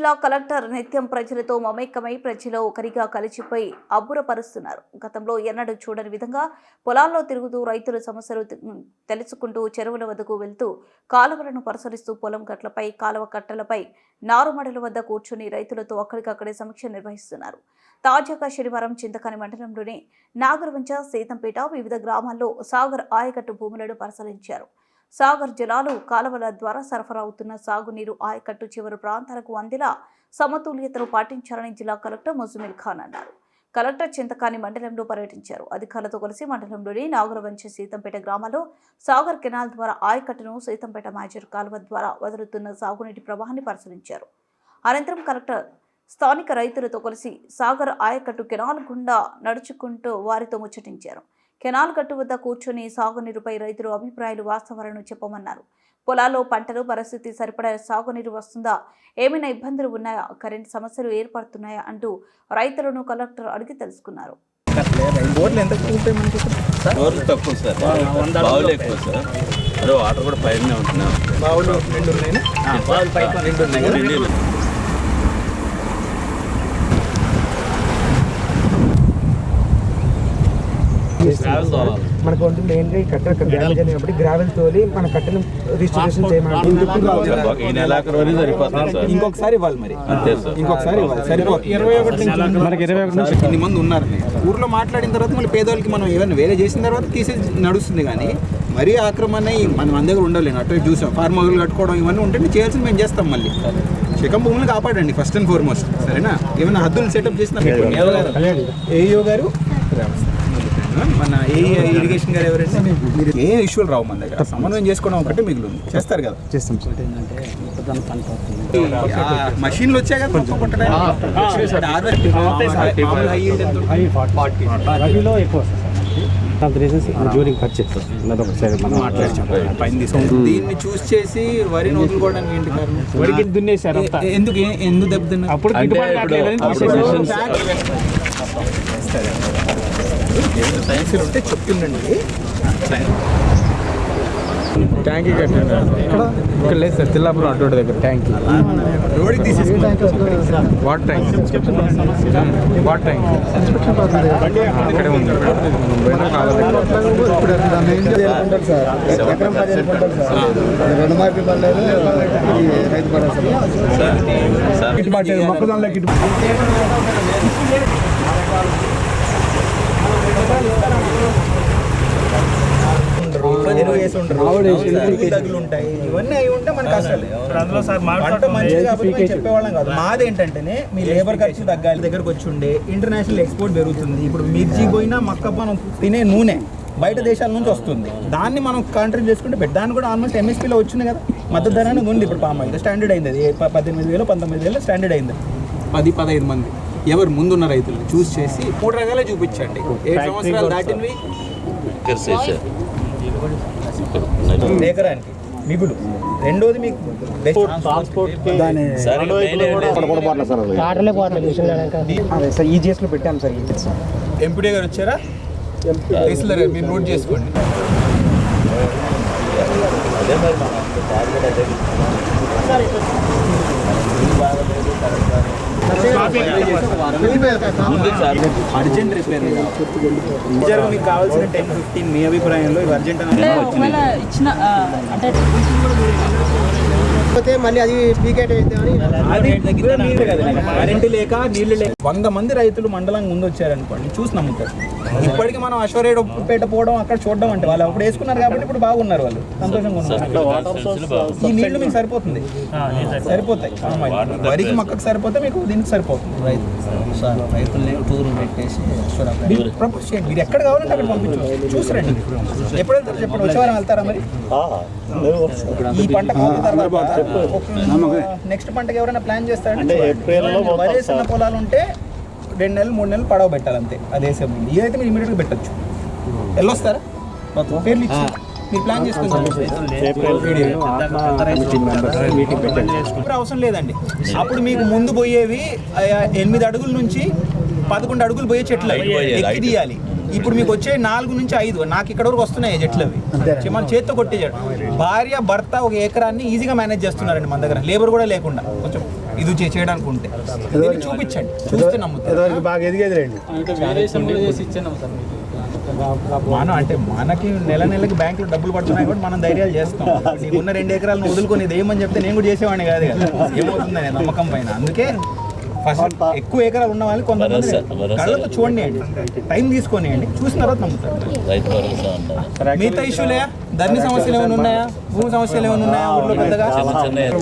జిల్లా కలెక్టర్ నిత్యం ప్రజలతో మమేకమై ప్రజలు ఒకరిగా కలిసిపోయి అబ్బురపరుస్తున్నారు. గతంలో ఎన్నడూ చూడని విధంగా పొలాల్లో తిరుగుతూ రైతుల సమస్యలు తెలుసుకుంటూ చెరువుల వద్దకు వెళ్తూ కాలువలను పరిశీలిస్తూ పొలం గట్లపై కాలువ కట్టలపై నారుమడుల వద్ద కూర్చుని రైతులతో అక్కడికక్కడే సమీక్ష నిర్వహిస్తున్నారు. తాజాగా శనివారం చింతకాని మండలంలోని నాగరవంచ, సీతంపేట వివిధ గ్రామాల్లో సాగర్ ఆయకట్టు భూములను పరిశీలించారు. సాగర్ జలాలు కాలువల ద్వారా సరఫరా అవుతున్న సాగునీరు ఆయకట్టు చివరి ప్రాంతాలకు అందేలా సమతుల్యతను పాటించాలని జిల్లా కలెక్టర్ ముజమిల్ ఖాన్ అన్నారు. కలెక్టర్ చింతకాని మండలంలో పర్యటించారు. అధికారులతో కలిసి మండలంలోని నాగరవంచ, సీతంపేట గ్రామాల్లో సాగర్ కెనాల్ ద్వారా ఆయకట్టును, సీతంపేట మేజర్ కాలువ ద్వారా వదులుతున్న సాగునీటి ప్రవాహాన్ని పరిశీలించారు. అనంతరం కలెక్టర్ స్థానిక రైతులతో కలిసి సాగర్ ఆయకట్టు కెనాల్ గుండా నడుచుకుంటూ వారితో ముచ్చటించారు. కెనాల్ గట్టు వద్ద కూర్చొని సాగునీరుపై రైతుల అభిప్రాయాలు, వాస్తవాలను చెప్పమన్నారు. పొలాల్లో పంటలు పరిస్థితి సరిపడా సాగునీరు వస్తుందా, ఏమైనా ఇబ్బందులు ఉన్నాయా, కరెంటు సమస్యలు ఏర్పడుతున్నాయా అంటూ రైతులను కలెక్టర్ అడిగి తెలుసుకున్నారు. వాటర్ కూడా పైన మనకు ఉంటుంది ఏంటి కట్ట డ్యామేజ్ అయినప్పుడు గ్రావెల్ తోలి మన కట్టను రిజిస్ట్రేషన్ చేయమని ఇంకొకసారి ఇవ్వాలి. మరి ఇంకొకసారి ఇవ్వాలి. 21 నుంచి ఇన్ని మంది ఉన్నారు. ఊర్లో మాట్లాడిన తర్వాత మళ్ళీ పేదవాళ్ళకి మనం ఏమైనా వేరే చేసిన తర్వాత తీసేసి నడుస్తుంది. కానీ మరీ ఆక్రమణ మనం మన దగ్గర ఉండలేను. అట్లా చూసాం ఫార్మ్ హౌస్లు కట్టుకోవడం ఇవన్నీ ఉంటే చేయాల్సింది మేము చేస్తాం. మళ్ళీ శకం భూములు కాపాడండి ఫస్ట్ అండ్ ఫార్మోస్ట్, సరేనా? ఏమైనా హద్దులు సెటప్ చేసిన ఏఈఓ గారు, మన ఇరిగేషన్ గారు ఎవరైతే మీరు ఏ ఇష్యూలు రావు. మన దగ్గర సమన్వయం చేసుకోవడం ఒకటే మిగిలింది. చేస్తారు కదా? చేస్తాం. మషిన్లు వచ్చాయి కదా దీన్ని చూస్ చేసి వరిని వదులుకోవడానికి ఏంటి కారణం? ఎందుకు దెబ్బతిన్నారు? సైన్స్ ఉంటే చెప్తుండండి. ట్యాంకీ కట్టిన ఇక్కడ లేదు సార్, తిల్లాపురం అటువంటి దగ్గర ట్యాంకీ రోడ్కి తీసేసుకుంటాం. వాటర్ ట్యాంక్ ఇక్కడే ఉంది. ఎకరం 10 వెళ్ళిపోతారు సార్. 2 మార్కులు పడలేదు, రైతు పడేది మొక్కదానిలో ఉంటాయి. ఇవన్నీ అవి ఉంటే మన కష్టాలు. పంట మంచిది కాబట్టి చెప్పేవాళ్ళం కాదు. మాదేంటంటేనే మీ లేబర్ ఖర్చు తగ్గాలి. దగ్గరకు వచ్చి ఉండే ఇంటర్నేషనల్ ఎక్స్పోర్ట్ పెరుగుతుంది. ఇప్పుడు మిర్చి పోయినా మక్క మనం తినే నూనె బయట దేశాల నుంచి వస్తుంది. దాన్ని మనం కాంట్రిబ్యూట్ చేసుకుంటే దాన్ని కూడా ఆల్మోస్ట్ ఎంఎస్పీలో వచ్చింది కదా. మద్దతు ధర అనేది ఉంది. ఇప్పుడు పామ్ ఆయిల్ స్టాండర్డ్ అయింది. అది 18,000 19,000 స్టాండర్డ్ అయింది. 10-15 మంది ఎవరు ముందున్న రైతులు చూస్ చేసి 3 రకాలే చూపించండి. 7 సంవత్సరాలు దాటినవి ఎకరానికి మిగులు. రెండోది మీకు ఈజీఎస్లో పెట్టాం సార్. ఎంపీడీ గారు వచ్చారా? మీరు నోట్ చేసుకోండి. అర్జెంట్ రిపేర్ మీకు కావాల్సిన 10-15 మీ అభిప్రాయంలో అర్జెంట్ మళ్ళీ అది పీకేట్ కరెంటు లేక నీళ్లు లేక 100 మంది రైతులు మండలం ముందు వచ్చారనుకోండి, చూసి నమ్ముతారు. ఇప్పటికీ మనం అశ్వరేపేట పోవడం అక్కడ చూడడం అంటే వాళ్ళు అప్పుడు వేసుకున్నారు కాబట్టి ఇప్పుడు బాగున్నారు, వాళ్ళు సంతోషంగా ఉన్నారు. ఈ నీళ్లు మీకు సరిపోతుంది, సరిపోతాయి. వరికి మొక్కకు సరిపోతే మీకు దీనికి సరిపోతుంది. రైతుల్ని టూర్ పెట్టేసి ప్రపోజ్ చేయండి. మీరు ఎక్కడ కావాలంటే అక్కడ పంపించు, చూసిరండి. ఎప్పుడు వెళ్తారు చెప్పండి. వచ్చే వారం వెళ్తారా? మరి ఈ పంట తర్వాత నెక్స్ట్ పంటకి ఎవరైనా ప్లాన్ చేస్తారంటే వరేసిన పొలాలు ఉంటే 2 నెలలు 3 నెలలు పడవ పెట్టాలి అంతే. అదే ముందు ఇదైతే మీరు ఇమీడియట్గా పెట్టచ్చు. వెళ్ళొస్తారా? పేర్లు ఇచ్చి మీరు ప్లాన్ చేసుకుంటారు. అవసరం లేదండి. అప్పుడు మీకు ముందు పోయేవి 8 అడుగుల నుంచి 11 అడుగులు పోయే చెట్లు ఎక్కి తీయాలి. ఇప్పుడు మీకు వచ్చే 4 నుంచి 5 నాకు ఇక్కడ వరకు వస్తున్నాయి చెట్లు. అవి మన చేతితో కొట్టే చెట్టు. భార్య భర్త ఒక ఎకరాన్ని ఈజీగా మేనేజ్ చేస్తున్నారండి మన దగ్గర, లేబర్ కూడా లేకుండా. కొంచెం ఇది చేయడానికి ఉంటే దీన్ని చూపించండి, చూస్తే నమ్ముతారు. బాగా ఎదిగేది రండి. మనం అంటే మనకి నెలకి బ్యాంకులో డబ్బులు పడుతున్నాయి కూడా మనం ధైర్యాలు చేస్తాం. నీకున్న 2 ఎకరాలను వదులుకొని ఇది ఏమని చెప్తే నేను కూడా చేసేవాడిని కాదు కదా, ఏమవుతుందని నమ్మకం పైన. అందుకే ఫస్ట్ ఎక్కువ ఎకరాలు ఉన్న వాళ్ళు కొంతమంది కళ్ళతో చూడండి, టైం తీసుకొనియండి, చూసిన తర్వాత నమ్ముతారు. మిగతా ఇష్యూలే ధరణి సమస్యలు ఏమైనా ఉన్నాయా, భూమి సమస్యలు ఏమైనా ఉన్నాయా ఊళ్ళో పెద్దగా?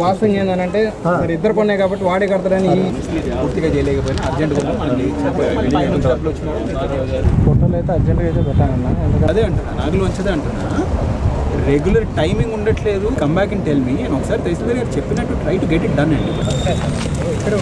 వాస్తవం ఏంటంటే మరి ఇద్దరు కొన్నాయి కాబట్టి వాడే కడతాడని పూర్తిగా చేయలేకపోయినా అర్జెంట్గా మనం ఫోటోలు అయితే అర్జెంట్గా అయితే పెట్టానన్నా. అదే అంటున్నా, నాగులు వచ్చేదే అంటున్నా. రెగ్యులర్ టైమింగ్ ఉండట్లేదు. Come back and tell me. నేను ఒకసారి తహసీల్దార్ గారు చెప్పినట్టు try to get it done అండి. ఇక్కడ